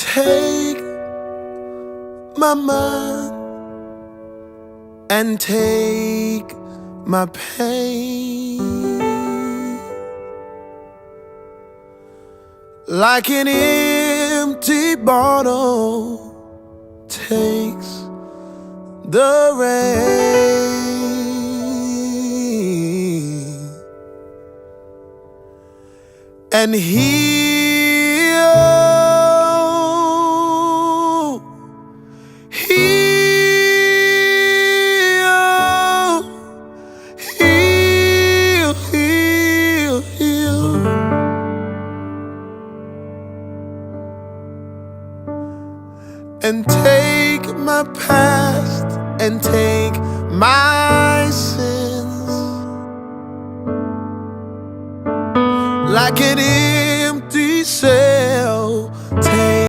Take my mind and take my pain, like an empty bottle takes the rain, and heal, and take my past and take my sins, like an empty sail